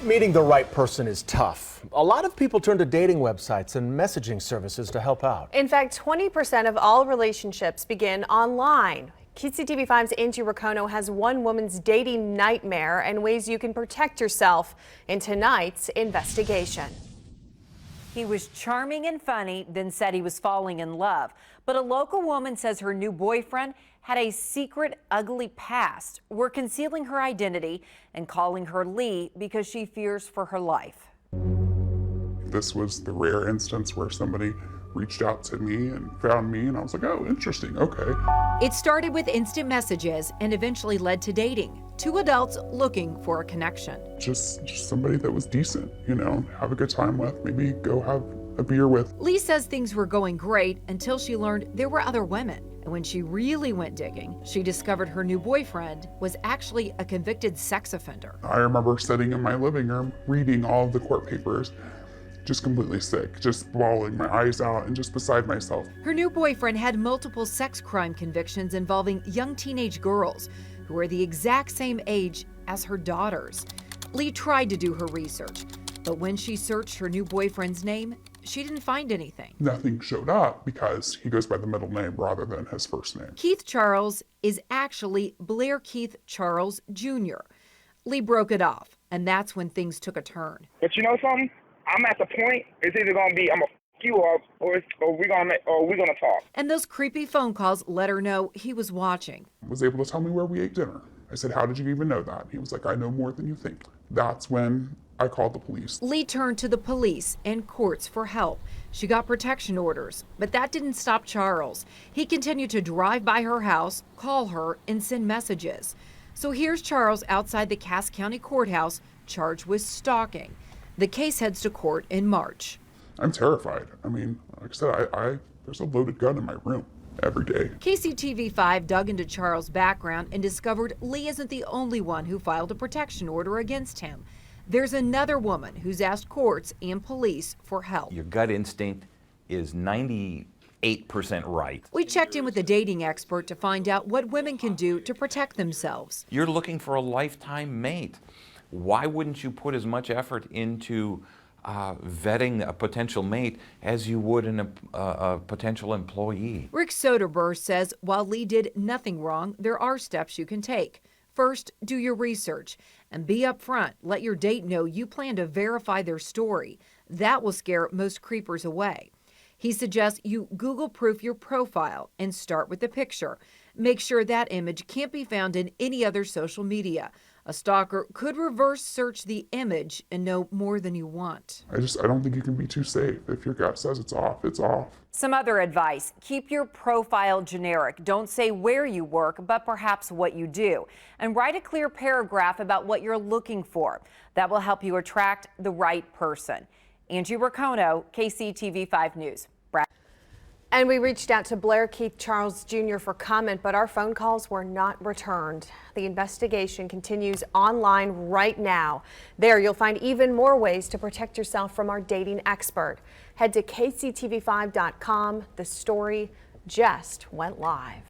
Meeting the right person is tough. A lot of people turn to dating websites and messaging services to help out. In fact, 20% of all relationships begin online. KCTV5's Angie Racono has one woman's dating nightmare and ways you can protect yourself in tonight's investigation. He was charming and funny, then said he was falling in love. But a local woman says her new boyfriend had a secret, ugly past. We're concealing her identity and calling her Lee because she fears for her life. This was the rare instance where somebody reached out to me and found me, and I was like, oh, interesting, okay. It started with instant messages and eventually led to dating. Two adults looking for a connection. Just somebody that was decent, you know, have a good time with, maybe go have a beer with. Lee says things were going great until she learned there were other women. And when she really went digging, she discovered her new boyfriend was actually a convicted sex offender. I remember sitting in my living room reading all of the court papers, just completely sick, just bawling my eyes out and just beside myself. Her new boyfriend had multiple sex crime convictions involving young teenage girls who are the exact same age as her daughters. Lee tried to do her research, but when she searched her new boyfriend's name, she didn't find anything. Nothing showed up because he goes by the middle name rather than his first name. Keith Charles is actually Blair Keith Charles Jr. Lee broke it off, and that's when things took a turn. But you know something? I'm at the point, it's either going to be I'm going to f you up or we're going to talk. And those creepy phone calls let her know he was watching. Was able to tell me where we ate dinner. I said, how did you even know that? He was like, I know more than you think. That's when I called the police. Lee turned to the police and courts for help. She got protection orders, but that didn't stop Charles. He continued to drive by her house, call her, and send messages. So here's Charles outside the Cass County Courthouse, charged with stalking. The case heads to court in March. I'm terrified. I mean, like I said, there's a loaded gun in my room every day. KCTV5 dug into Charles' background and discovered Lee isn't the only one who filed a protection order against him. There's another woman who's asked courts and police for help. Your gut instinct is 98% right. We checked in with a dating expert to find out what women can do to protect themselves. You're looking for a lifetime mate. Why wouldn't you put as much effort into vetting a potential mate as you would in a potential employee? Rick Soderbergh says while Lee did nothing wrong, there are steps you can take. First, do your research and be upfront. Let your date know you plan to verify their story. That will scare most creepers away. He suggests you Google proof your profile and start with a picture. Make sure that image can't be found in any other social media. A stalker could reverse search the image and know more than you want. I don't think you can be too safe. If your gut says it's off, it's off. Some other advice: keep your profile generic. Don't say where you work, but perhaps what you do. And write a clear paragraph about what you're looking for. That will help you attract the right person. Angie Racono, KCTV5 News. And we reached out to Blair Keith Charles Jr. for comment, but our phone calls were not returned. The investigation continues online right now. There you'll find even more ways to protect yourself from our dating expert. Head to kctv5.com. The story just went live.